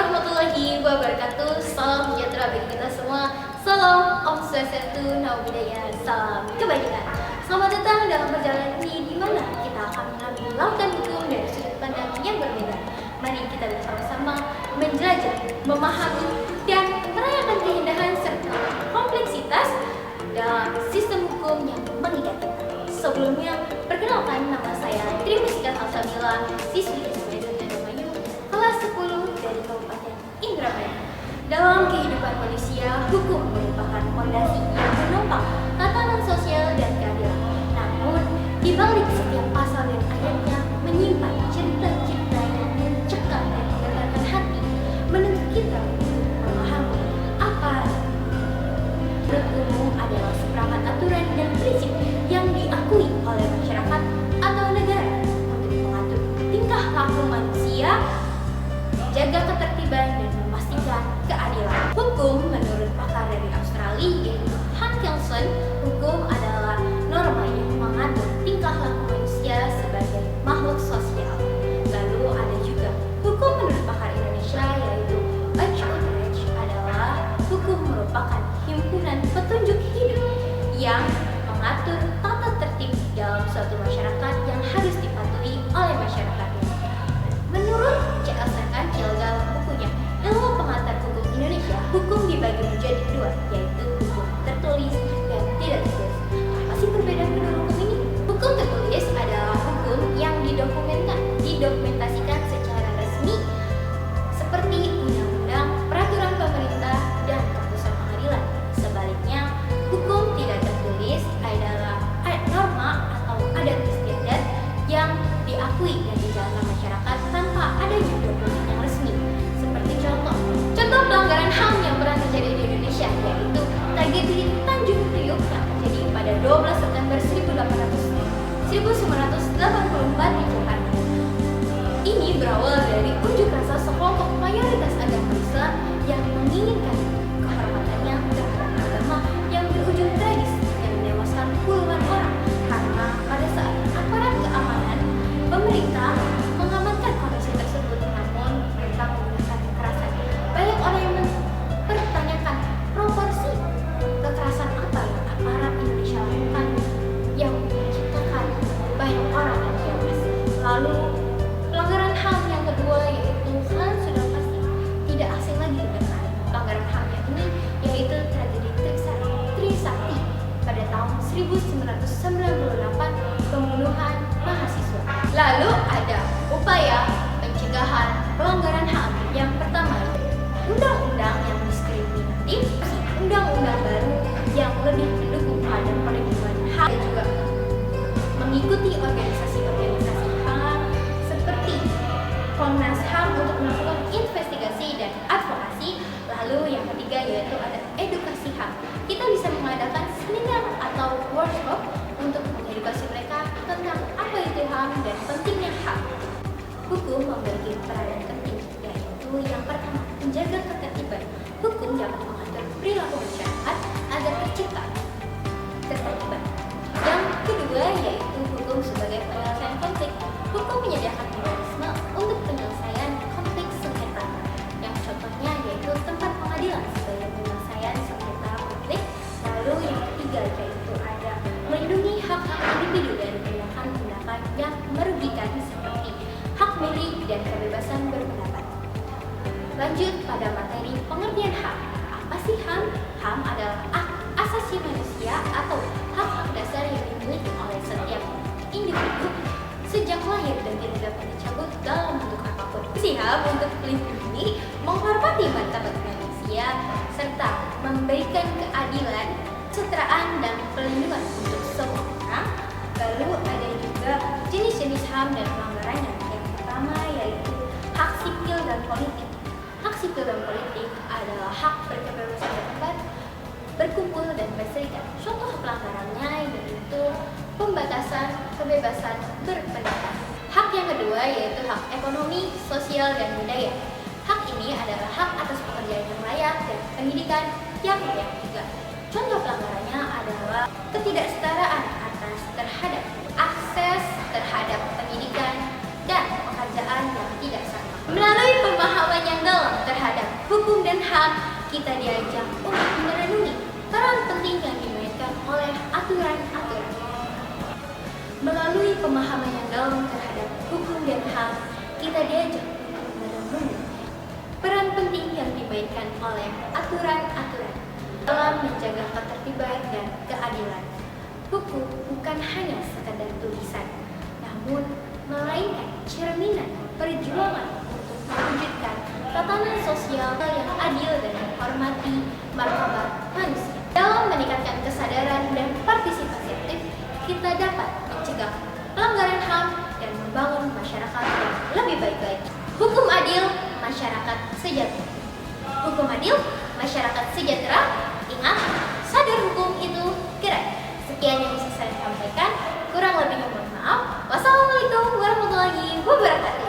warahmatullahi wabarakatuh. Salam sejahtera bagi kita semua. Salam Om Swastiastu, Namo Buddhaya, salam kebajikan. Selamat datang dalam perjalanan ini di mana kita akan mengambil lautan hukum dari sudut pandang yang berbeda. Mari kita bersama-sama menjelajah, memahami, dan merayakan keindahan serta kompleksitas dalam sistem hukum yang mengikat kita. Sebelumnya, perkenalkan nama saya Tri Musika Salsabila, siswi SMP Indramayu, kelas 10 dari Kabupaten Indramayu. Dalam kehidupan manusia, hukum merupakan fondasi yang menopang tatanan sosial dan keadilan. Namun, di balik setiap pasal dan ayatnya menyimpan cerita-cerita yang mencekam dan menggetarkan hati, menuntut kita untuk memahami apa hukum adalah seperangkat aturan dan prinsip yang diakui oleh masyarakat atau negara untuk mengatur tingkah laku manusia, menjaga ketertiban dan memastikan keadilan. Hukum menurut pakar dari Australia yaitu Hans Kelsen, hukum adalah norma yang mengatur tingkah laku manusia sebagai makhluk sosial. Lalu ada juga hukum menurut pakar Indonesia yaitu H. Utrecht adalah hukum merupakan himpunan petunjuk hidup yang mengatur tata tertib dalam suatu masyarakat yang harus dipatuhi oleh masyarakatnya. Menurut C.S. Kancil dalam bukunya Ilmu Pengantar Hukum Indonesia, hukum dibagi menjadi dua, yaitu hukum tertulis dan tidak tertulis. Apa sih perbedaan kedua hukum ini? Hukum tertulis adalah hukum yang didokumentasikan secara resmi seperti undang-undang, peraturan pemerintah, dan keputusan pengadilan. Sebaliknya, hukum tidak tertulis adalah norma atau adat istiadat yang diakui dan dijalankan masyarakat tanpa adanya dokumen yang resmi. Seperti contoh pelanggaran HAM yang pernah terjadi di Indonesia, yaitu tragedi Tanjung Priok yang terjadi pada 12 September 1984 di Jakarta. Ini berawal dari unjuk rasa sekelompok mayoritas agama Islam yang menginginkan kehormatannya terhadap agama yang berujung tragis yang menewaskan puluhan orang karena pada saat aparat keamanan pemerintah mengamankan kondisi tersebut, namun mereka menggunakan kekerasan. Banyak orang yang mempertanyakan proporsi kekerasan apa yang aparat Indonesia lakukan yang menciptakan banyak orang yang tewas. Lalu pelanggaran HAM yang kedua yaitu kalian sudah pasti tidak asing lagi dengan pelanggaran HAM yang ini, yaitu tragedi Trisakti pada tahun 1998, pembunuhan mahasiswa. Lalu ada upaya pencegahan pelanggaran HAM. Yang pertama, undang-undang yang diskriminatif, undang-undang baru yang lebih mendukung pada perlindungan hak, dan juga mengikuti organisasi-organisasi HAM seperti Komnas HAM untuk melakukan investigasi dan advokasi. Lalu yang ketiga yaitu ada edukasi HAM. Kita bisa mengadakan seminar atau workshop untuk mengedukasi mereka tentang apa itu HAM dan pentingnya HAM. Hukum memiliki peranan penting, yaitu yang pertama, menjaga ketertiban. Hukum dapat mengatur perilaku masyarakat agar tercipta ketertiban. Yang kedua yaitu hukum sebagai penyelesaian konflik. Hukum menyediakan mekanisme untuk penyelesaian konflik sengketa. Yang contohnya yaitu tempat pengadilan sebagai penyelesaian sengketa konflik. Lalu yang ketiga yaitu ada melindungi hak-hak individu dari tindakan-tindakan yang merugikan seperti hak milik dan kebebasan berpendapat. Lanjut pada materi pengertian HAM. Apa sih HAM? HAM adalah hak asasi manusia atau hak-hak dasar yang dimiliki oleh setiap individu sejak lahir dan tidak dapat dicabut dalam bentuk apapun. Fungsi HAM untuk melindungi, menghormati martabat manusia, serta memberikan keadilan, kesetaraan, dan perlindungan untuk semua orang. Lalu ada juga jenis-jenis HAM dan pelanggarannya. Yang pertama yaitu hak sipil dan politik. Hak sipil dan politik adalah hak berkebebasan berpendapat, berkumpul, dan berserikat. Contoh pelanggarannya yaitu pembatasan kebebasan berpendapat. Hak yang kedua yaitu hak ekonomi, sosial, dan budaya. Hak ini adalah hak atas pekerjaan yang layak dan pendidikan yang layak juga. Contoh pelanggarannya adalah ketidaksetaraan atas terhadap akses terhadap pendidikan dan pekerjaan yang tidak sama. Melalui pemahaman yang dalam terhadap hukum dan HAM, kita diajak untuk merenungi peran penting yang dimainkan oleh aturan-aturan. Melalui pemahaman yang dalam terhadap hukum dan HAM, kita diajak untuk merenungi peran penting yang dimainkan oleh aturan-aturan dalam menjaga ketertiban dan keadilan. Hukum bukan hanya sekadar tulisan, namun melainkan cerminan perjuangan untuk mewujudkan tatanan sosial yang adil dan menghormati martabat manusia. Dalam meningkatkan kesadaran dan partisipasi aktif, kita dapat mencegah pelanggaran HAM dan membangun masyarakat yang lebih baik lagi. Hukum adil, masyarakat sejahtera. Hukum adil, masyarakat sejahtera. Ingat, sadar hukum itu gerak. Sekian yang bisa saya sampaikan. Kurang lebihnya mohon maaf. Wassalamualaikum warahmatullahi wabarakatuh.